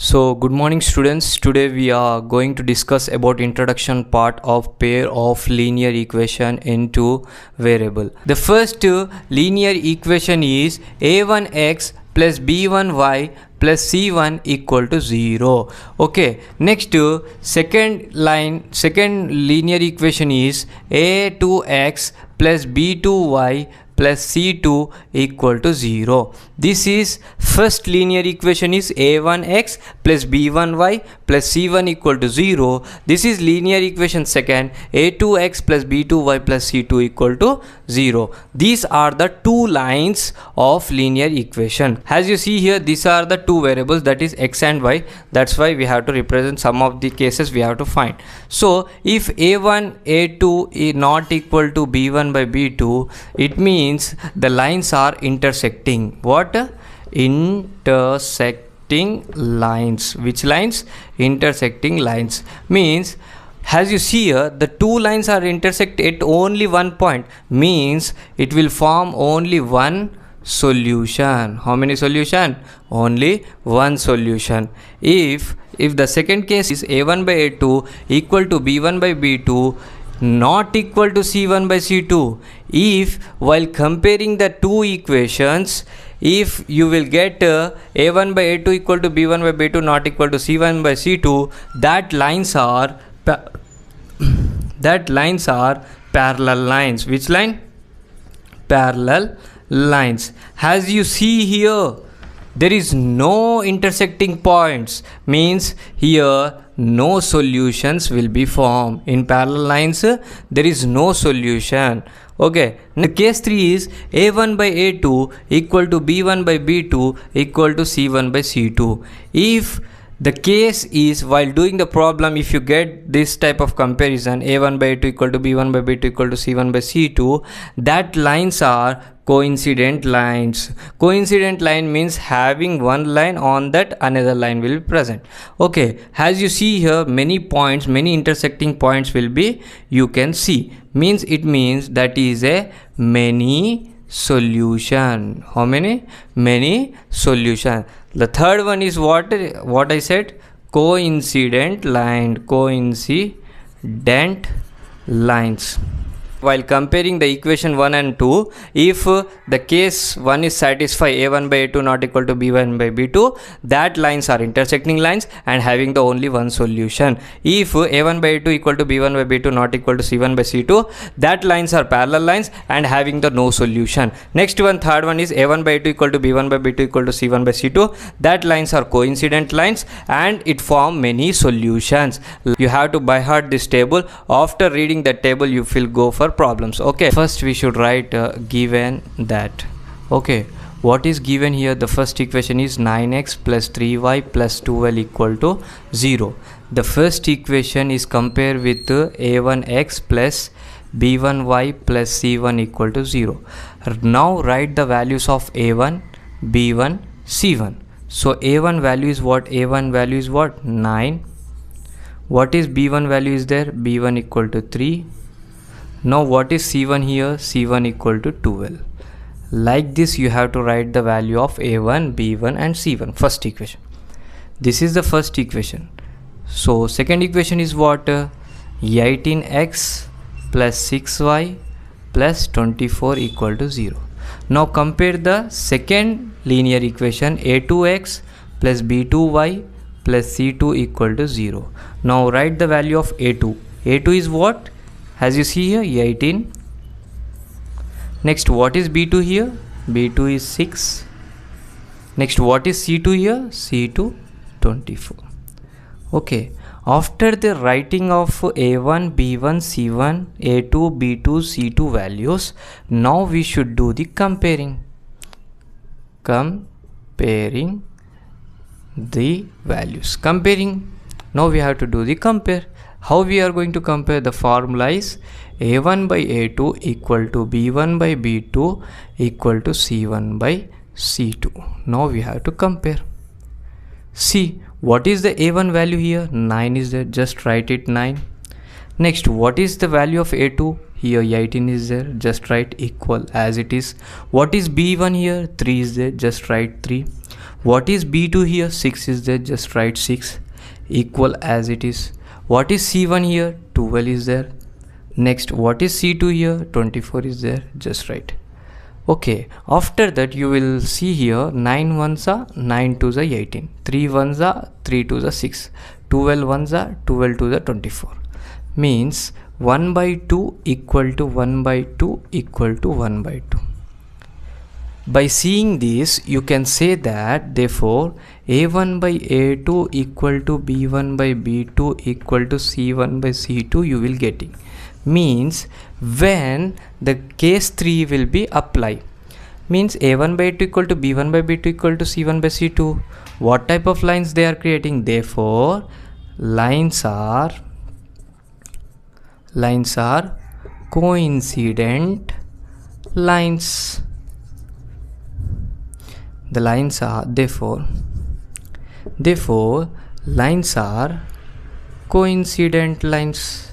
So good morning students. Today we are going to discuss about introduction part of pair of linear equation into variable. The first linear equation is a1x plus b1y plus c1 equal to 0. Okay, next second linear equation is a2x plus b2y plus c2 equal to 0. This is first linear equation is a1x plus b1y plus c1 equal to 0. This is linear equation second, a2x plus b2y plus c2 equal to 0. These are the two lines of linear equation. As you see here, these are the two variables, that is x and y. That's why we have to represent some of the cases we have to find. So if a1 a2 is not equal to b1 by b2, it means the lines are intersecting. What? Intersecting lines. Which lines? Intersecting lines means, as you see here, the two lines are intersect at only one point, means it will form only one solution. How many solution? Only one solution. If the second case is a1 by a2 equal to b1 by b2 not equal to c1 by c2, if while comparing the two equations, if you will get a1 by a2 equal to b1 by b2 not equal to c1 by c2, that lines are parallel lines. Which line? Parallel lines. As you see here, there is no intersecting points, means here no solutions will be formed. In parallel lines there is no solution. Okay, now case 3 is a1 by a2 equal to b1 by b2 equal to c1 by c2. If the case is, while doing the problem, if you get this type of comparison, a1 by a2 equal to b1 by b2 equal to c1 by c2, that lines are coincident lines. Coincident line means having one line on that another line will be present. Okay, as you see here, many points, many intersecting points will be, you can see, means it means that is a many solution. How many? Many solution. The third one is what I said, coincident line. Coincident lines. While comparing the equation 1 and 2, if the case 1 is satisfy a1 by a2 not equal to b1 by b2, that lines are intersecting lines and having the only one solution. If a1 by a2 equal to b1 by b2 not equal to c1 by c2, that lines are parallel lines and having the no solution. Next one, third one is a1 by a2 equal to b1 by b2 equal to c1 by c2, that lines are coincident lines and it form many solutions. You have to by heart this table. After reading that table, you will go for problems. Okay, first we should write given that. Okay, what is given here? The first equation is 9x plus 3y plus 12 equal to 0. The first equation is compared with a1x plus b1y plus c1 equal to 0. Now write the values of a1, b1, c1. So a1 value is what? A1 value is what? 9. What is b1 value is there? b1 equal to 3. Now what is c1 here? c1 equal to 12. Like this you have to write the value of a1, b1 and c1. First equation. This is the first equation. So second equation is what? 18x plus 6y plus 24 equal to 0. Now compare the second linear equation, a2x plus b2y plus c2 equal to 0. Now write the value of a2. a2 is what? As you see here, 18. Next, what is b2 here? b2 is 6. Next, what is c2 here? c2, 24. Okay, after the writing of a1, b1, c1, a2, b2, c2 values, now we should do the comparing. Comparing the values. Comparing. Now we have to do the compare. How we are going to compare? The formula is a1 by a2 equal to b1 by b2 equal to c1 by c2. Now we have to compare. See, what is the a1 value here? 9 is there. Just write it 9. Next, what is the value of a2? here 18 is there, just write equal as it is. What is b1 here? 3 is there, just write 3. What is b2 here? 6 is there, just write 6, equal as it is. What is c1 here? 12 is there. Next, what is c2 here? 24 is there, just write. Okay, after that you will see here 9 ones are 9 twos are 18, 3 ones are 3 twos are 6, 12 ones are 12 twos are 24. Means 1 by 2 equal to 1 by 2 equal to 1 by 2. By seeing this, you can say that therefore a1 by a2 equal to b1 by b2 equal to c1 by c2 you will getting. Means when the case 3 will be applied, means a1 by a2 equal to b1 by b2 equal to c1 by c2, what type of lines they are creating? Therefore lines are coincident lines. The lines are therefore lines are coincident lines.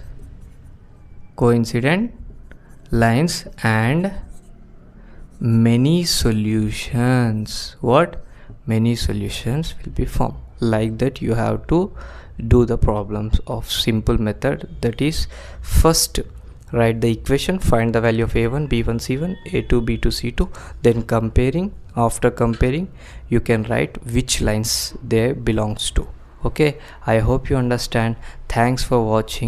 And many solutions, many solutions will be formed. Like that you have to do the problems of simple method, that is first write the equation, find the value of a1 b1 c1 a2 b2 c2, then after comparing you can write which lines they belongs to. Okay, I hope you understand. Thanks for watching.